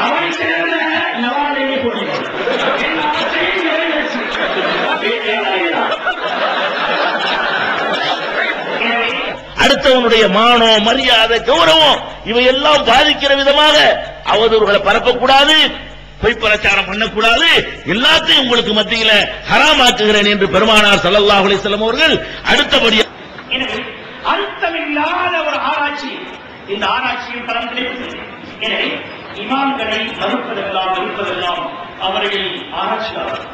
அவன் சேர்ந்த நவாலையே போட்டிருக்கான். அடுத்தவனுடைய மானோ மரியாதை கௌரவம் இவையெல்லாம் பாதிக்கிற விதமாக அவதூறுகளை பரப்பக்கூடாது, பொய் பிரச்சாரம் பண்ணக்கூடாது, எல்லாத்தையும் உங்களுக்கு மத்தியில ஹராமாக்குகிறேன் என்று பெருமானார் ஸல்லல்லாஹு அலைஹி வஸல்லம் அவர்கள் அடுத்தபடியாக அர்த்தமில்லாத ஒரு ஆராய்ச்சி, இந்த ஆராய்ச்சியின் பலன் கிடைப்பது. எனவே இமாம்களை மறுப்பதெல்லாம் இருப்பதெல்லாம் அவர்கள் ஆராய்ச்சியாளர்,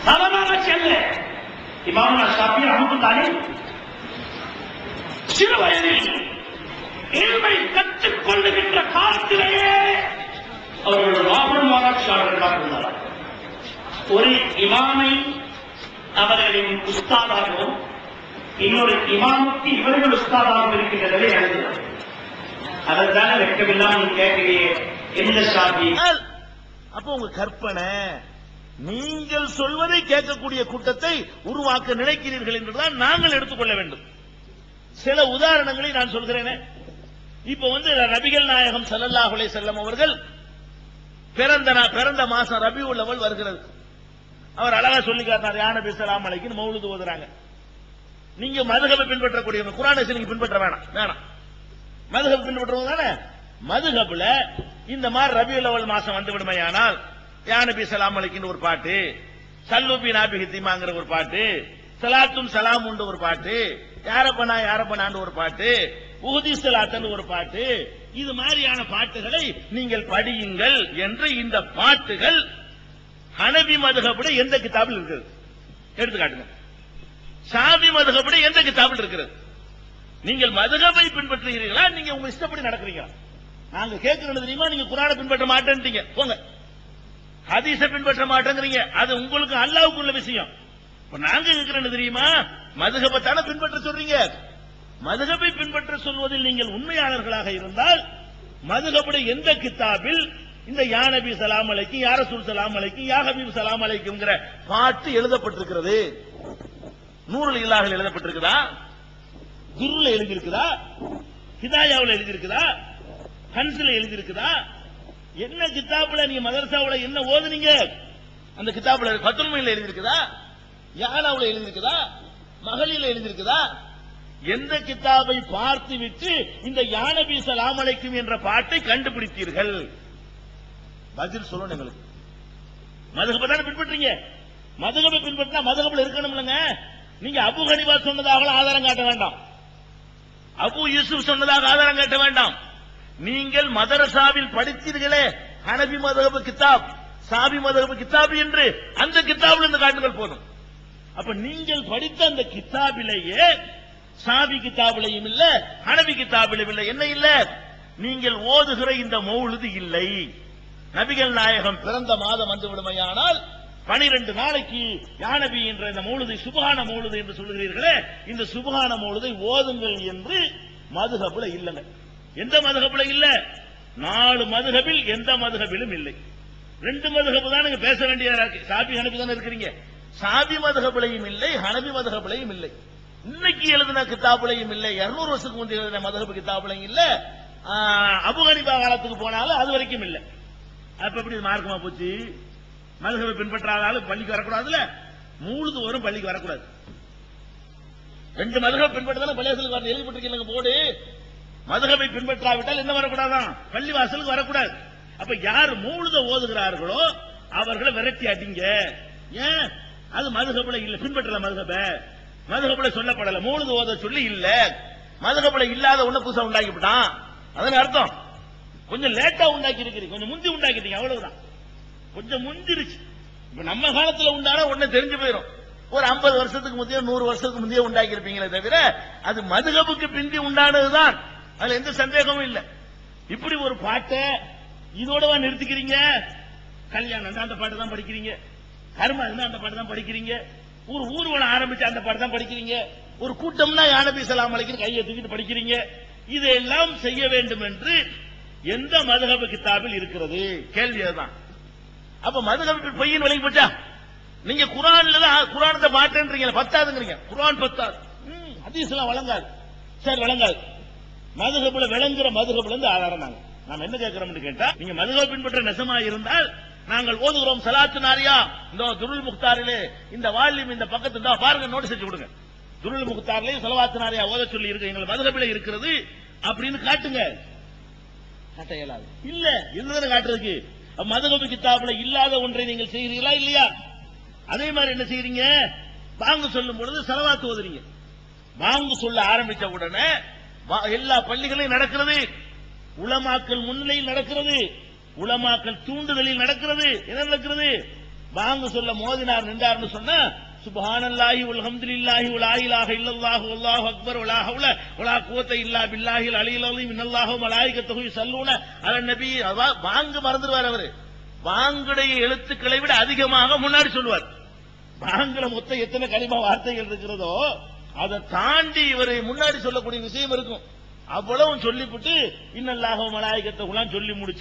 சாதாரண ஆராய்ச்சி அல்ல. இமாம் ஷாஃபி ரஹ்மத்துல்லாஹி அலைஹி சிறு வயதில் இல்மை கற்றுக் கொள்ளுகின்ற காலத்திலேயே அவர்கள் மாபெரும் ஆராய்ச்சியாளர்களாக இருந்தார். ஒரு இமாமை அவர்களின் உஸ்தாதாகவும் இன்னொரு இமாமுக்கு இவர்கள் உஸ்தாதாகவும் இருக்கின்றதை எழுதுகிறார். அதற்கான வெட்கமில்லாமல் கேட்கிறே எந்த ஷாஃபி. அப்போ உங்க கற்பனை நீங்கள் சொல்வதை கேட்கக்கூடிய கூட்டத்தை உருவாக்க நினைக்கிறீர்கள் என்றுதான் நாங்கள் எடுத்துக்கொள்ள வேண்டும். சில உதாரணங்களை நான் சொல்கிறேன். இப்ப நபிகள் நாயகம் ஸல்லல்லாஹு அலைஹி வஸல்லம் அவர்கள் பிறந்த மாசம் ரபியுல் அவ்வல் வருகிறது. அவர் அழகா சொல்லி காட்டினார். யா நபி ஸல்லல்லாஹு அலைஹி வஸல்லம் மௌலிது ஓதுறாங்க. நீங்க மதுஹபை பின்பற்றக்கூடியவங்க, குர்ஆனை நீங்க பின்பற்ற வேணாம். மதுஹப் பின்பற்றுவங்க தானே. மதுஹப்ல இந்த மாதிரி ரபியுல் அவ்வல் மாசம் வந்து விடுமையானால் யா நபி ஸல்லல்லாஹு அலைஹி வஸல்லம் ஒரு பாட்டு, சல்லு பி நாபி ஹித்திமாங்கிற ஒரு பாட்டு, சலாத்தும் சலாம் உண்டு ஒரு பாட்டு, யாரப்பனான்னு ஒரு பாட்டு, உஹதி ஸலாத்னு ஒரு பாட்டு, இது மாதிரியான பாட்டுகளை நீங்கள் படியுங்கள் என்று இந்த பாட்டுகள் ஹனபி மதுஹபுட எந்த கிதாபில் இருக்கிறது எடுத்துக்காட்டுங்க. ஷாஃபி மதுஹபுட எந்த கிதாபில் இருக்கிறது? நீங்கள் மதுஹபை பின்பற்றுகிறீர்களா, நீங்க உங்க இஷ்டப்படி நடக்கிறீங்களா? நாங்க கேட்கிறது தெரியுமா, நீங்க குர்ஆனை பின்பற்ற மாட்டேன்றீங்க, போங்க. ஹதீஸை பின்பற்ற மாட்டேங்கிறீங்க, அது உங்களுக்கு அல்லாஹ்வுக்கு உள்ள விஷயம். நாங்க கேட்கிறது தெரியுமா, மதுஹபை தானே பின்பற்ற சொல்றீங்க. மதுஹபை பின்பற்ற சொல்வதில் நீங்கள் உண்மையாளர்களாக இருந்தால் மதுஹபுட எந்த கிதாபில் இந்த யா நபி ஸலாம் அலைஹி, யா ரசூல் ஸலாம் அலைஹி, யா ஹபீப் ஸலாம் அலைஹிங்கிற பாட்டு எழுதப்பட்டிருக்கிறது? நூறுல் இலாஹில் எழுதப்பட்டிருக்குதா? துர்ல எழுதி இருக்குதா? ஹிதாயாவுல எழுதி இருக்குதா? கன்ஸ்ல எழுதி இருக்குதா? என்ன கிதாபுல நீங்க மதரசாவுல என்ன ஓதுனீங்க? அந்த கிதாபுல ஃபத்ஹுல் முயன்ல எழுதி இருக்குதா? யானாவுல எழுதி இருக்குதா? மகளில எழுதி இருக்குதா? எந்த கிதாபை பார்த்து விட்டு இந்த யா நபி ஸலாம் அலைஹி என்ற பாட்டை கண்டுபிடித்தீர்கள்? பதில் சொல்லணும் எங்களுக்கு. மதுஹபை தானே பின்பற்றீங்க. மதுஹபை பின்பற்றினா மதுஹப்ல இருக்கணும்லங்க. நீங்க அபு ஹனீஃபா சொன்னதாக ஆதாரம் காட்ட வேண்டாம், அபு யூசுப் சொன்னதாக ஆதாரம் காட்ட வேண்டாம். நீங்கள் மதரசாவில் படித்தீர்களே ஹனபி மதுஹப் கிதாப், ஷாஃபி மதுஹப் கிதாப் என்று, அந்த கிதாபில் இந்த காட்டுகள் போதும். அப்ப நீங்கள் படித்த அந்த கிதாபிலேயே ஷாஃபி கிதாபிலையும் இல்ல, ஹனபி கிதாபிலும் இல்லை. என்ன இல்ல? நீங்கள் ஓதுகிற இந்த மௌலிது இல்லை. நபிகள் நாயகம் பிறந்த மாதம் வந்து விடுமையானால் 12 நாளைக்கு யா நபி என்ற இந்த மௌலிதை சுப்ஹான மௌலிது என்று சொல்கிறீர்களே, இந்த சுப்ஹான மௌலிதை ஓதுங்கள் என்று மதுஹப்ல இல்லங்க. எந்த மதுஹப்ல இல்ல? 4 மதுஹபில் எந்த மதுஹபிலும் இல்லை. 2 மதுஹப் தான் நீங்க பேச வேண்டிய ஷாஃபி ஹனபி தானே இருக்கிறீங்க. ஷாஃபி மதுஹப்லையும் இல்லை, ஹனபி மதுஹப்லையும் இல்லை. இன்னைக்கு எழுதின கிதாபுலையும் இல்லை, 200 வருஷத்துக்கு முந்தைய எழுதின மதுஹப் கிதாபுலையும் இல்ல, அபு ஹனீஃபா காலத்துக்கு போனாலும் அது வரைக்கும் இல்ல. அப்ப எப்படி மார்க்கமா போச்சு? மதுஹபை பின்பற்றாதாலும் பள்ளிக்கு வரக்கூடாதுல, மூழுது வரும் பள்ளிக்கு வரக்கூடாது. 2 மதுஹப் பின்பற்றதாலும் பள்ளிவாசலுக்கு வரணும் எழுதிப்பட்டிருக்கீங்க போடு. மதுஹபை பின்பற்றாவிட்டால் என்ன வரக்கூடாதான்? பள்ளி வாசலுக்கு வரக்கூடாது. அப்ப யார் மூழுத ஓதுகிறார்களோ அவர்களை விரட்டி அடிங்க. ஏன்? அது மதுஹப்ல இல்ல, பின்பற்றல. மதுஹப்ல சொல்லப்படல, மூழுது ஓத சொல்லி இல்ல. மதுஹப்ல இல்லாத ஒண்ணு புதுசா உண்டாக்கி விட்டான், அதன் அர்த்தம் கொஞ்சம் லேட்டா உண்டாக்கி இருக்கிறீங்க, கொஞ்சம் முந்தி உண்டாக்கிட்டீங்க, அவ்வளவுதான். கொஞ்சம் முந்திருச்சு. இப்ப நம்ம காலத்துல உண்டான ஒண்ணு தெரிஞ்சு போயிடும். ஒரு 50 வருஷத்துக்கு முந்தைய 100 வருஷத்துக்கு முந்தைய உண்டாக்கி இருப்பீங்களே தவிர அது மதுஹபுக்கு பிந்தி உண்டானதுதான், அதுல எந்த சந்தேகமும் இல்ல. இப்படி ஒரு பாட்டை இதோடவா நிறுத்திக்கிறீங்க? கல்யாணம் அந்த பாட்டு தான் படிக்கிறீங்க, கர்மா அந்த பாட்டு தான் படிக்கிறீங்க, ஒரு ஊர்வலம் ஆரம்பிச்சு அந்த பாட்டு தான் படிக்கிறீங்க, ஒரு கூட்டம்னா யா நபி ஸல்லல்லாஹு அலைஹி வஸல்லம் கையை தூக்கிட்டு படிக்கிறீங்க. இதெல்லாம் செய்ய வேண்டும் என்று எந்த மதுஹப் கிதாபில் இருக்கிறது? கேள்வி அதுதான். அப்ப மதுஹப் பொய்யின் விலகி போச்சா? நீங்க குர்ஆன்ல தான் குர்ஆனத்தை மாட்டேன்றீங்க, பத்தாதுங்கறீங்க. குர்ஆன் பத்தாது, ஹதீஸ்லாம் வழங்காது. சரி வழங்காது. மதுஹப்ல விளங்குற மதுஹப்ல இருந்து ஆதாரம் நாங்க நாம் என்ன கேட்கிறோம்னு கேட்டா, நீங்க மதுஹப் பின்பற்ற நெசமா இருந்தால் நாங்கள் ஓதுகிறோம் ஸலாத்து நாரியா, இந்த துருல் முக்தாரிலே இந்த வால்யூம் இந்த பக்கத்து தான் பாருங்க, நோட்டீஸ் வச்சு கொடுங்க. துருல் முக்தாரிலே ஸலவாத்து நாரியா ஓத சொல்லி இருக்கு, எங்கள் மதுஹபிலே இருக்கிறது அப்படின்னு காட்டுங்க. காட்ட இயலாது. இல்ல என்னதான காட்டுறதுக்கு? மதுஹப் கிதாபுல இல்லாத ஒன்றை நீங்கள் செய்கிறீங்களா இல்லையா? அதே மாதிரி என்ன செய்றீங்க? பாங்கு சொல்லும் பொழுது ஸலவாத் ஓதுறீங்க. பாங்கு சொல்ல ஆரம்பிச்ச உடனே எல்லா பள்ளிகளையும் நடக்கிறது, உலமாக்கள் முன்னிலையில் நடக்கிறது, உலமாக்கள் தூண்டுதலில் நடக்கிறது. என்ன நடக்கிறது? பாங்கு சொல்ல மோதினார் நின்றார்னு சொன்னா சுப்ஹானல்லாஹி வல்ஹம்துலில்லாஹி வலா இலாஹ இல்லல்லாஹு வல்லாஹு அக்பர் வலா ஹவ்ல வலா குவத்த இல்லா பில்லாஹில் அலியில் அலீம் இன்னல்லாஹு மலாயிகத்துஹு யஸல்லூன அலன் நபி. பாங்கு மறந்துடுவார் அவரு. பாங்குடைய எழுத்துக்களை விட அதிகமாக முன்னாடி சொல்லுவார். பாங்குல மொத்தம் எத்தனை கலிமா வார்த்தைகள் இருக்கிறதோ அதை தாண்டி இவரை முன்னாடி சொல்லக்கூடிய விஷயம் இருக்கும். அவ்வளவு சொல்லிவிட்டு இன்னல்லாஹு மலாயிகத்துஹு சொல்லி முடிச்சு